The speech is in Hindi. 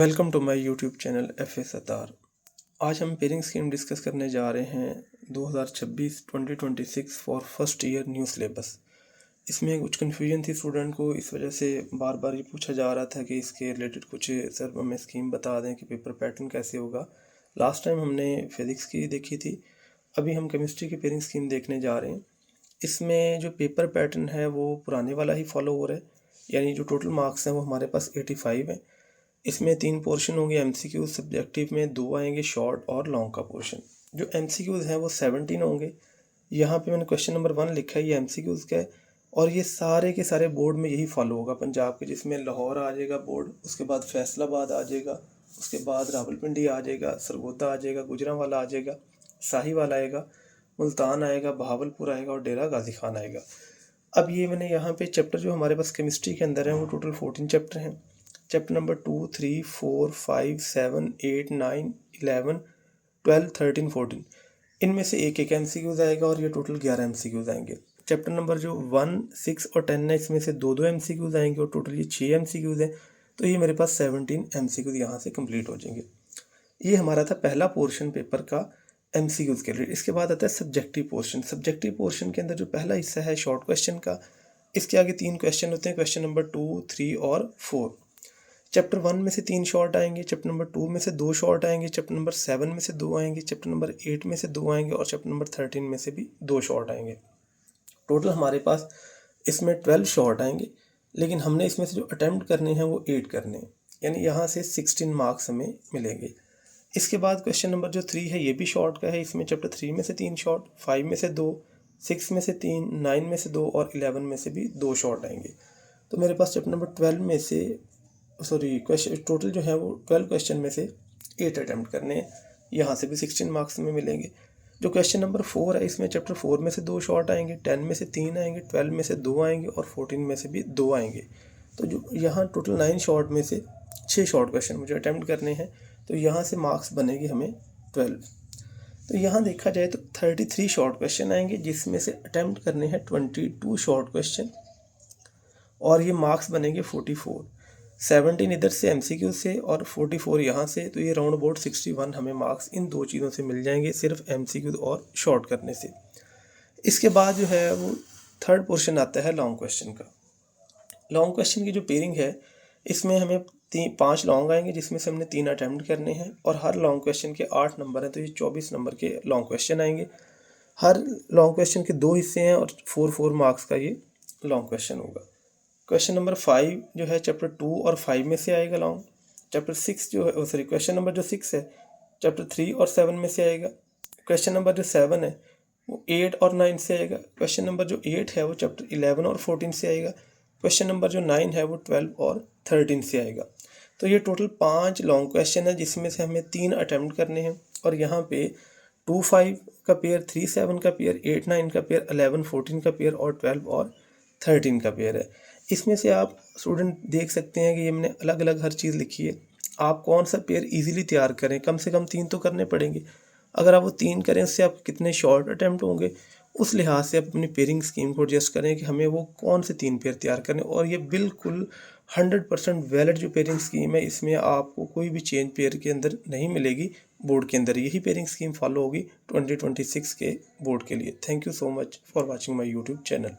Welcome to my YouTube channel F Sattar. आज हम पेयरिंग स्कीम डिस्कस करने जा रहे हैं 2026-2026 for first year new syllabus. इसमें कुछ कन्फ्यूजन थी स्टूडेंट को, इस वजह से बार बार ये पूछा जा रहा था कि इसके रिलेटेड कुछ सर हमें स्कीम बता दें कि पेपर पैटर्न कैसे होगा। लास्ट टाइम हमने फिज़िक्स की देखी थी, अभी हम केमिस्ट्री की पेयरिंग स्कीम देखने जा रहे हैं। इसमें जो पेपर पैटर्न है वो पुराने वाला ही फॉलो हो रहा है, यानी जो टोटल मार्क्स हैं वो हमारे पास 85 हैं। इसमें 3 पोर्शन होंगे एमसीक्यूज़, सब्जेक्टिव में 2 आएंगे शॉर्ट और लॉन्ग का पोर्शन। जो एमसीक्यूज़ हैं वो 17 होंगे। यहाँ पे मैंने क्वेश्चन नंबर 1 लिखा है, ये एमसीक्यूज़ का है और ये सारे के सारे बोर्ड में यही फॉलो होगा पंजाब के, जिसमें लाहौर आ जाएगा बोर्ड, उसके बाद फैसलाबाद आ जाएगा, उसके बाद रावलपिंडी आ जाएगा, सरगोदा आ जाएगा, गुजरांवाला आ जाएगा, साहिवाल आएगा, मुल्तान आएगा, बहावलपुर आएगा और डेरा गाजी खान आएगा। अब ये मैंने यहाँ पे चैप्टर जो हमारे पास केमिस्ट्री के अंदर है वो टोटल 14 चैप्टर हैं। चैप्टर नंबर 2, 3, 4, 5, 7, 8, 9, 11, 12, 13, 14 इनमें से एक एक एमसीक्यूज़ आएगा और ये टोटल 11 एमसीक्यूज़ आएंगे। चैप्टर नंबर जो 1, 6 और 10 है इसमें से 2-2 एमसीक्यूज़ आएंगे और टोटल ये 6 एमसीक्यूज़ हैं। तो ये मेरे पास 17 एमसीक्यूज़ यहाँ से कंप्लीट हो जाएंगे। ये हमारा था पहला पोर्शन पेपर का एमसीक्यूज़ के लिए। इसके बाद आता है सब्जेक्टिव पोर्शन। सब्जेक्टिव पोर्शन के अंदर जो पहला हिस्सा है शॉर्ट क्वेश्चन का, इसके आगे 3 क्वेश्चन होते हैं, क्वेश्चन नंबर 2, 3 और 4। चैप्टर 1 में से 3 शॉर्ट आएंगे, चैप्टर नंबर 2 में से 2 शॉर्ट आएंगे, चैप्टर नंबर 7 में से 2 आएंगे, चैप्टर नंबर 8 में से 2 आएंगे और चैप्टर नंबर 13 में से भी 2 शॉर्ट आएंगे। टोटल हमारे पास इसमें 12 शॉर्ट आएंगे, लेकिन हमने इसमें से जो अटैम्प्ट करने हैं वो 8 करने हैं, यानी यहाँ से 16 मार्क्स हमें मिलेंगे। इसके बाद क्वेश्चन नंबर जो 3 है ये भी शॉर्ट का है। इसमें चैप्टर 3 में से 3 शॉर्ट, 5 में से 2, 6 में से 3, 9 में से 2 और 11 में से भी 2 शॉर्ट आएंगे। तो मेरे पास चैप्टर नंबर 12 में से क्वेश्चन टोटल जो है वो 12 क्वेश्चन में से 8 अटैम्प्ट करने हैं, यहाँ से भी 16 मार्क्स में मिलेंगे। जो क्वेश्चन नंबर 4 है इसमें चैप्टर 4 में से 2 शॉर्ट आएंगे, 10 में से 3 आएंगे, 12 में से 2 आएंगे और 14 में से भी 2 आएंगे। तो जो यहाँ टोटल 9 शॉर्ट में से 6 शॉर्ट क्वेश्चन मुझे अटैम्प्ट करने हैं, तो यहाँ से मार्क्स बनेगी हमें 12। तो यहाँ देखा जाए तो 33 शॉर्ट क्वेश्चन आएंगे, जिसमें से अटैम्प्ट करने हैं 22 शॉर्ट क्वेश्चन और ये मार्क्स बनेंगे 44। 17 इधर से एमसीक्यू से और 44 यहाँ से, तो ये राउंड अबाउट 61 हमें मार्क्स इन 2 चीज़ों से मिल जाएंगे, सिर्फ एमसीक्यू और शॉर्ट करने से। इसके बाद जो है वो थर्ड पोर्शन आता है लॉन्ग क्वेश्चन का। लॉन्ग क्वेश्चन की जो पेयरिंग है इसमें हमें 5 लॉन्ग आएंगे, जिसमें से हमने 3 अटैम्प्ट करने हैं और हर लॉन्ग क्वेश्चन के 8 नंबर हैं, तो ये 24 नंबर के लॉन्ग क्वेश्चन आएंगे। हर लॉन्ग क्वेश्चन के 2 हिस्से हैं और 4-4 मार्क्स का ये लॉन्ग क्वेश्चन होगा। क्वेश्चन नंबर 5 जो है चैप्टर 2 और 5 में से आएगा लॉन्ग। चैप्टर 6 जो है क्वेश्चन नंबर जो 6 है चैप्टर 3 और 7 में से आएगा। क्वेश्चन नंबर जो 7 है वो 8 और 9 से आएगा। क्वेश्चन नंबर जो 8 है वो चैप्टर 11 और 14 से आएगा। क्वेश्चन नंबर जो 9 है वो 12 और 13 से आएगा। तो ये टोटल 5 लॉन्ग क्वेश्चन है, जिसमें से हमें 3 अटैम्प्ट करने हैं और यहाँ पे 2-5 का पेयर, 3-7 का पेयर, 8-9 का पेयर, 11-14 का पेयर और 12 और 13 का पेयर है। इसमें से आप स्टूडेंट देख सकते हैं कि ये मैंने अलग अलग हर चीज़ लिखी है। आप कौन सा पेयर इजीली तैयार करें, कम से कम 3 तो करने पड़ेंगे। अगर आप वो 3 करें उससे आप कितने शॉर्ट अटैम्प्ट होंगे, उस लिहाज से आप अपनी पेयरिंग स्कीम को एडजस्ट करें कि हमें वो कौन से 3 पेयर तैयार करें। और ये बिल्कुल 100% वैलिड जो पेयरिंग स्कीम है, इसमें आपको कोई भी चेंज पेयर के अंदर नहीं मिलेगी। बोर्ड के अंदर यही पेयरिंग स्कीम फॉलो होगी 2026 के बोर्ड के लिए। Thank you so much for watching my YouTube channel.